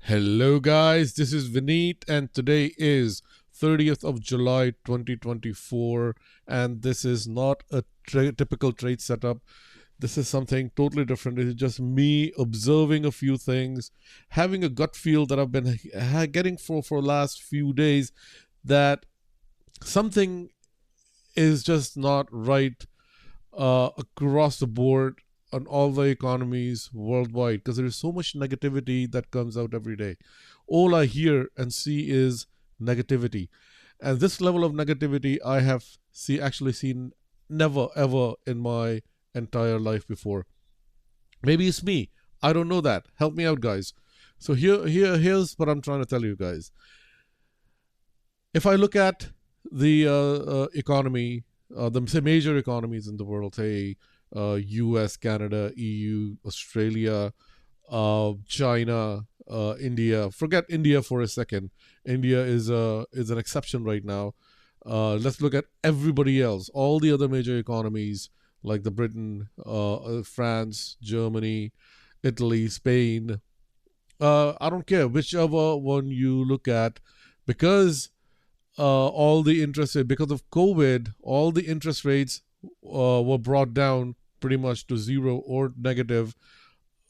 Hello guys, this is Vinit and today is 30th of July 2024 and this is not a typical trade setup. This is something totally different. It is just me observing a few things, having a gut feel that I've been getting for last few days that something is just not right across the board on all the economies worldwide because there is so much negativity that comes out every day. All I hear and see is negativity. And this level of negativity I have actually seen never ever in my entire life before. Maybe it's me. I don't know that. Help me out, guys. So here's what I'm trying to tell you guys. If I look at the economy, the major economies in the world, say US, Canada, EU, Australia, China, India. Forget India for a second. India is an exception right now. Let's look at everybody else. All the other major economies like the Britain, France, Germany, Italy, Spain. I don't care whichever one you look at, because all the because of COVID, all the interest rates were brought down pretty much to zero or negative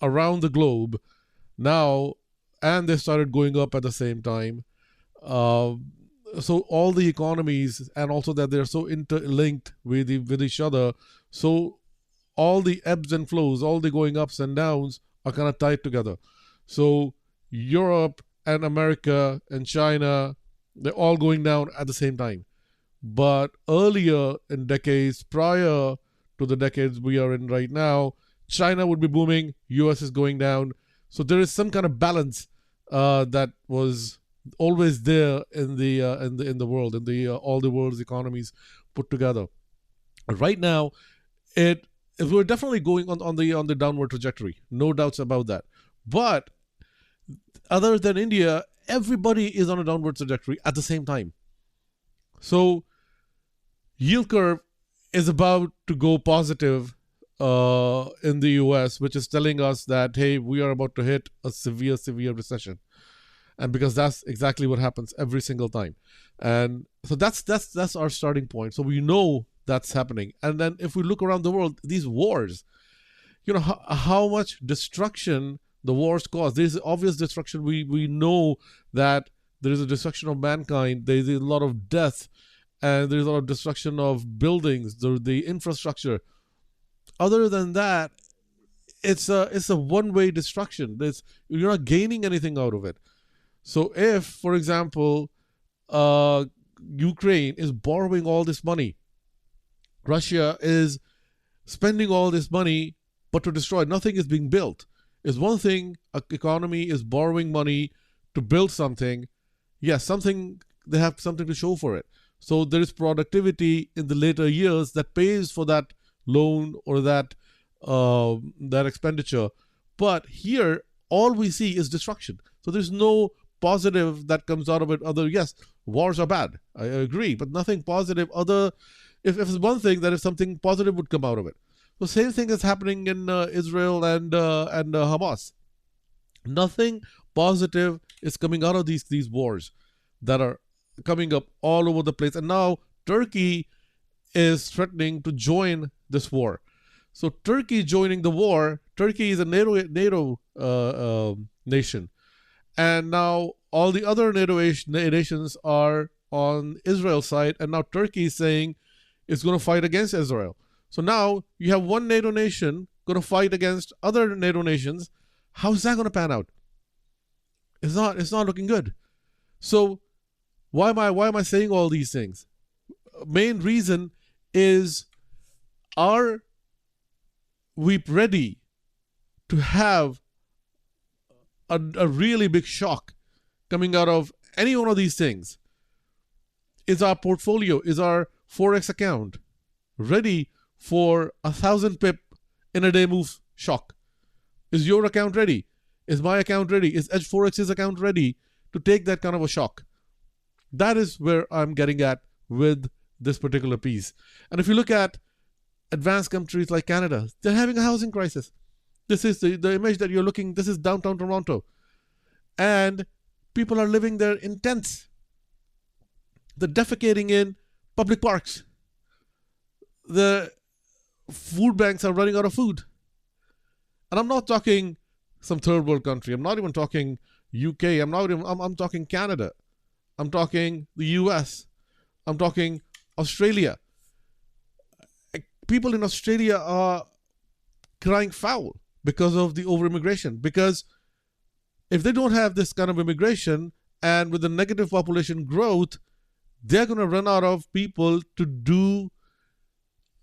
around the globe now, and they started going up at the same time. So all the economies, and also that they're so interlinked with each other, so all the ebbs and flows, all the going ups and downs are kind of tied together. So Europe and America and China, they're all going down at the same time. But earlier in decades prior to the decades we are in right now, China would be booming, US is going down. So there is some kind of balance that was always there in the world, in the all the world's economies put together. Right now, we're definitely going on the downward trajectory, no doubts about that. But other than India, everybody is on a downward trajectory at the same time. So yield curve is about to go positive in the US, which is telling us that, hey, we are about to hit a severe recession. And because that's exactly what happens every single time. And so that's our starting point. So we know that's happening. And then if we look around the world, these wars, how much destruction the wars cause. There's obvious destruction. We know that there is a destruction of mankind. There's a lot of death, and there's a lot of destruction of buildings, the infrastructure. Other than that, it's a one-way destruction. You're not gaining anything out of it. So if, for example, Ukraine is borrowing all this money, Russia is spending all this money, but to destroy, nothing is being built. It's one thing, an economy is borrowing money to build something. Yes, they have something to show for it. So there is productivity in the later years that pays for that loan or that expenditure. But here, all we see is destruction. So there's no positive that comes out of it. Yes, wars are bad. I agree, but nothing positive. If it's one thing, that if something positive would come out of it. The same thing is happening in Israel and Hamas. Nothing positive is coming out of these wars that are coming up all over the place. And now Turkey is threatening to join this war. So Turkey joining the war, Turkey is a NATO nation. And now all the other NATO nations are on Israel's side. And now Turkey is saying it's going to fight against Israel. So now you have one NATO nation going to fight against other NATO nations. How is that going to pan out? It's not looking good. So why am I saying all these things? Main reason is, are we ready to have a really big shock coming out of any one of these things? Is our portfolio, is our Forex account ready for 1,000 pip in a day move shock? Is your account ready? Is my account ready? Is Edge Forex's account ready to take that kind of a shock? That is where I'm getting at with this particular piece. And if you look at advanced countries like Canada, they're having a housing crisis. This is the image that you're looking, this is downtown Toronto. and people are living there in tents. They're defecating in public parks. The food banks are running out of food. And I'm not talking some third world country. I'm not even talking UK. I'm talking Canada. I'm talking the US. I'm talking Australia. People in Australia are crying foul because of the over immigration. Because if they don't have this kind of immigration, and with the negative population growth, they're going to run out of people to do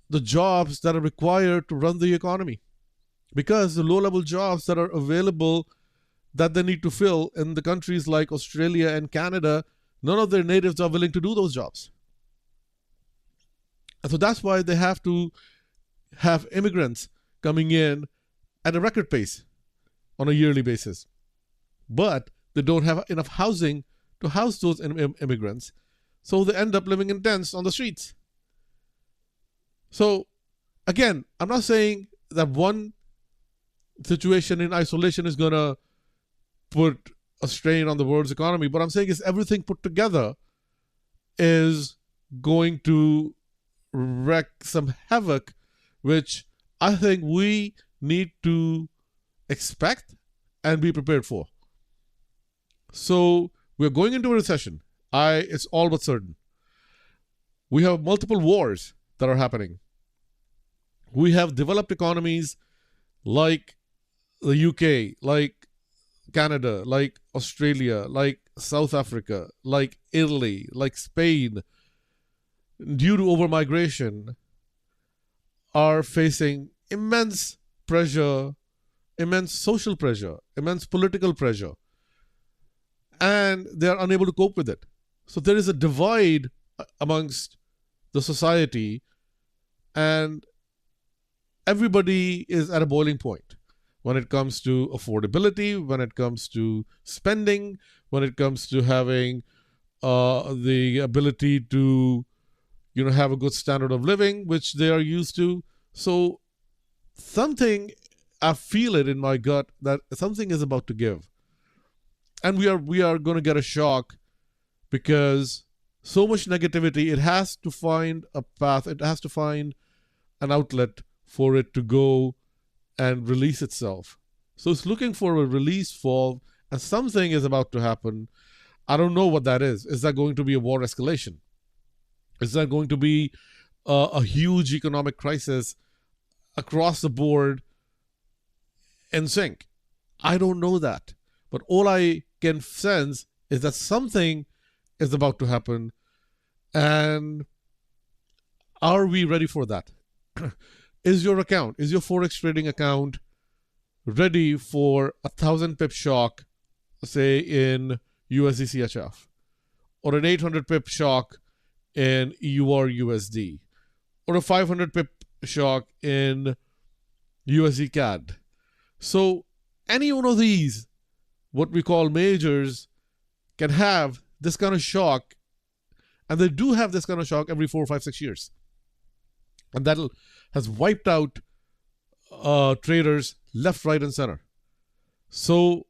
the jobs that are required to run the economy. Because the low-level jobs that are available that they need to fill in the countries like Australia and Canada, none of their natives are willing to do those jobs. And so that's why they have to have immigrants coming in at a record pace on a yearly basis. But they don't have enough housing to house those immigrants, so they end up living in tents on the streets. So, again, I'm not saying that one situation in isolation is going to put a strain on the world's economy. What I'm saying is everything put together is going to wreak some havoc, which I think we need to expect and be prepared for. So we're going into a recession. It's all but certain. We have multiple wars that are happening. We have developed economies like the UK, like Canada, like Australia, like South Africa, like Italy, like Spain, due to overmigration, are facing immense pressure, immense social pressure, immense political pressure, and they are unable to cope with it. So there is a divide amongst the society, and everybody is at a boiling point when it comes to affordability, when it comes to spending, when it comes to having the ability to, have a good standard of living, which they are used to. So I feel it in my gut that something is about to give. And we are going to get a shock, because so much negativity, it has to find a path, it has to find an outlet for it to go and release itself. So it's looking for a release valve, and something is about to happen. I don't know what that is. Is that going to be a war escalation? Is that going to be a huge economic crisis across the board in sync? I don't know that. But all I can sense is that something is about to happen. And are we ready for that? Is your Forex trading account ready for 1,000 pip shock, say in USD CHF, or an 800 pip shock in EUR USD, or a 500 pip shock in USD CAD? So any one of these, what we call majors, can have this kind of shock, and they do have this kind of shock every 4, 5, 6 years. And that has wiped out traders left, right, and center. So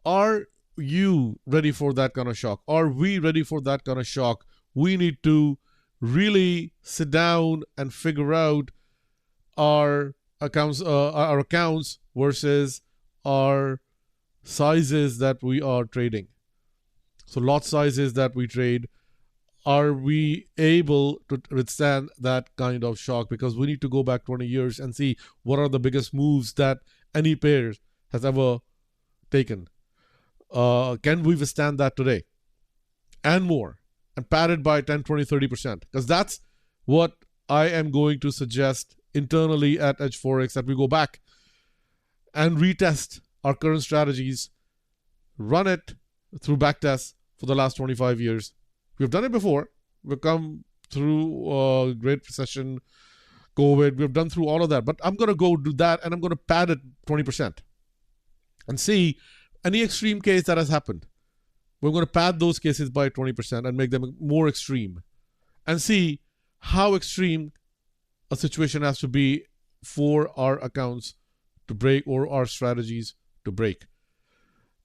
are you ready for that kind of shock? Are we ready for that kind of shock? We need to really sit down and figure out our accounts versus our sizes that we are trading. So lot sizes that we trade, are we able to withstand that kind of shock? Because we need to go back 20 years and see what are the biggest moves that any pair has ever taken. Can we withstand that today? And more. And padded by 10, 20, 30%. Because that's what I am going to suggest internally at Edge Forex, that we go back and retest our current strategies, run it through backtests for the last 25 years. We've done it before. We've come through Great Recession, COVID. We've done through all of that. But I'm going to go do that, and I'm going to pad it 20% and see any extreme case that has happened. We're going to pad those cases by 20% and make them more extreme, and see how extreme a situation has to be for our accounts to break, or our strategies to break.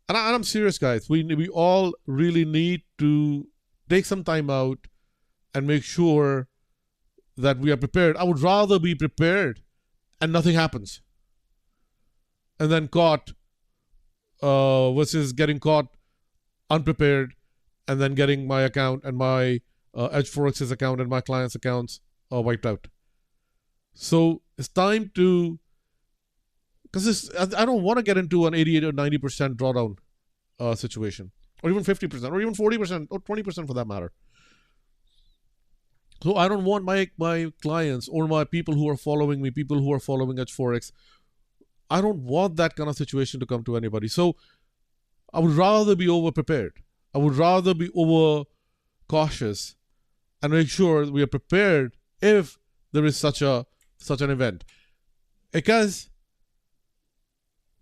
And I'm serious, guys. We all really need to take some time out and make sure that we are prepared. I would rather be prepared and nothing happens, and then caught versus getting caught unprepared and then getting my account and my Edge Forex's account and my clients' accounts wiped out. So it's time to, because I don't want to get into an 88 or 90% drawdown situation, or even 50%, or even 40%, or 20% for that matter. So I don't want my clients or my people who are following me, people who are following Edge Forex, I don't want that kind of situation to come to anybody. So I would rather be over prepared. I would rather be over cautious and make sure we are prepared if there is such an event. Because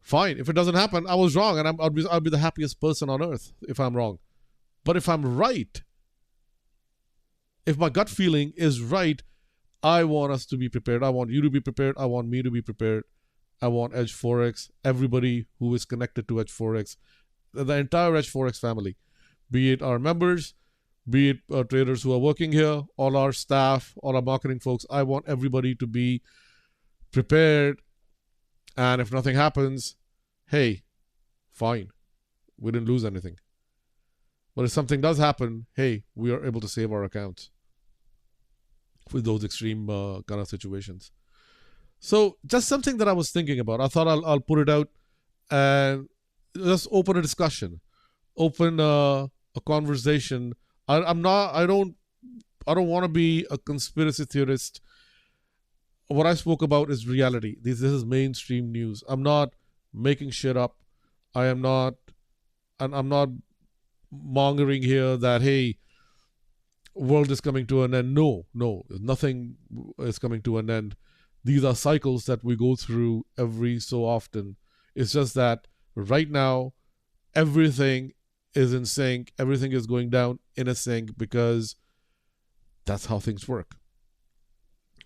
fine, if it doesn't happen, I was wrong, and I'll be the happiest person on earth if I'm wrong. But if I'm right, if my gut feeling is right, I want us to be prepared. I want you to be prepared. I want me to be prepared. I want Edge Forex, everybody who is connected to Edge Forex, the entire Edge Forex family, be it our members, be it traders who are working here, all our staff, all our marketing folks. I want everybody to be prepared. And if nothing happens, hey, fine, we didn't lose anything. But if something does happen, hey, we are able to save our accounts with those extreme kind of situations. So just something that I was thinking about. I thought I'll put it out and just open a discussion, open a conversation. I don't want to be a conspiracy theorist. What I spoke about is reality. This is mainstream news. I'm not making shit up. I'm not mongering here that, hey, world is coming to an end. No, nothing is coming to an end. These are cycles that we go through every so often. It's just that right now, everything is in sync. Everything is going down in a sync because that's how things work.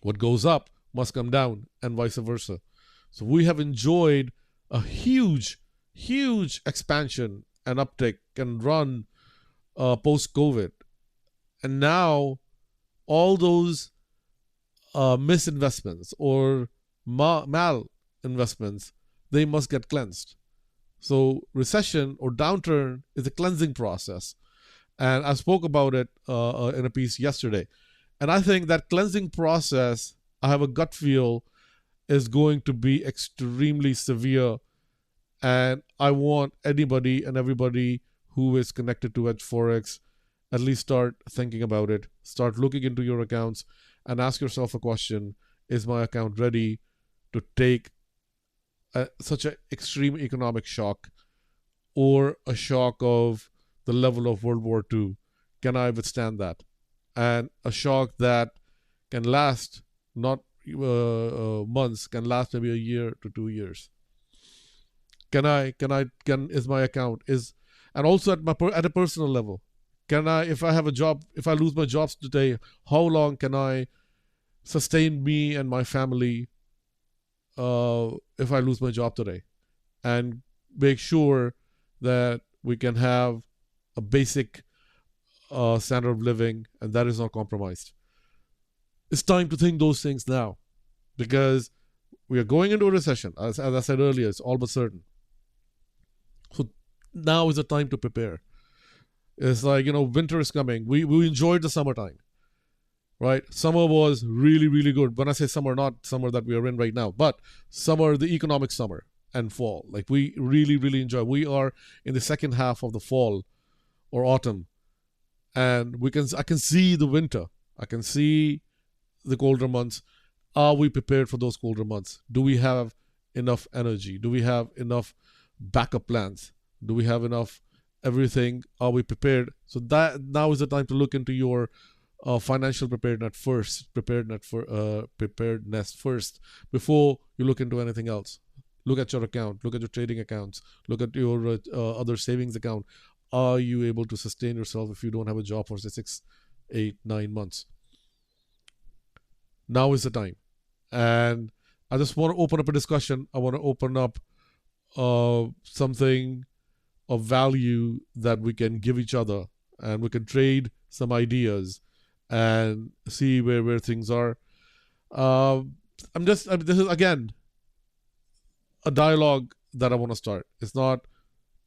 What goes up must come down and vice versa. So we have enjoyed a huge expansion and uptick and run post-COVID. And now all those misinvestments or mal investments, they must get cleansed. So recession or downturn is a cleansing process. And I spoke about it in a piece yesterday. And I think that cleansing process, I have a gut feel, is going to be extremely severe. And I want anybody and everybody who is connected to Edge Forex at least start thinking about it. Start looking into your accounts and ask yourself a question. Is my account ready to take such an extreme economic shock or a shock of the level of World War II? Can I withstand that? And a shock that can last not months, can last maybe a year to 2 years. Is my account and also at a personal level, can I, if I have a job, if I lose my jobs today, how long can I sustain me and my family if I lose my job today? And make sure that we can have a basic standard of living, and that is not compromised. It's time to think those things now, because we are going into a recession. As I said earlier, it's all but certain. So now is the time to prepare. It's like, winter is coming. We enjoyed the summertime, right? Summer was really, really good. When I say summer, not summer that we are in right now, but summer, the economic summer and fall. Like, we really, really enjoy. We are in the second half of the fall or autumn, and I can see the winter. I can see the colder months. Are we prepared for those colder months? Do we have enough energy? Do we have enough backup plans? Do we have enough everything? Are we prepared? So that now is the time to look into your financial preparedness first before you look into anything else. Look at your account, look at your trading accounts, look at your other savings account. Are you able to sustain yourself if you don't have a job for say 6, 8, 9 months? Now is the time. And I just want to open up a discussion. I want to open up something of value that we can give each other, and we can trade some ideas and see where things are. This is again a dialogue that I want to start. It's not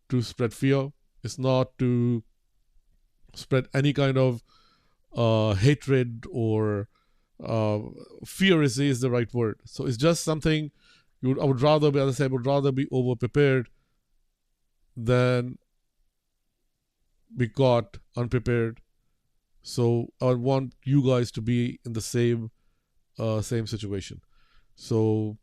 to spread fear. It's not to spread any kind of hatred or fear is the right word. So it's just something I would rather be, as I said, I would rather be over prepared than be caught unprepared. So I want you guys to be in the same situation. So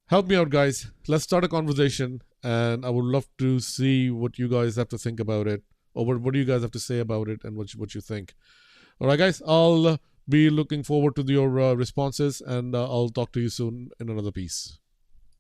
help me out, guys. Let's start a conversation, and I would love to see what you guys have to think about it, or what do you guys have to say about it, and what you think. All right, guys. I'll be looking forward to your responses, and I'll talk to you soon in another piece.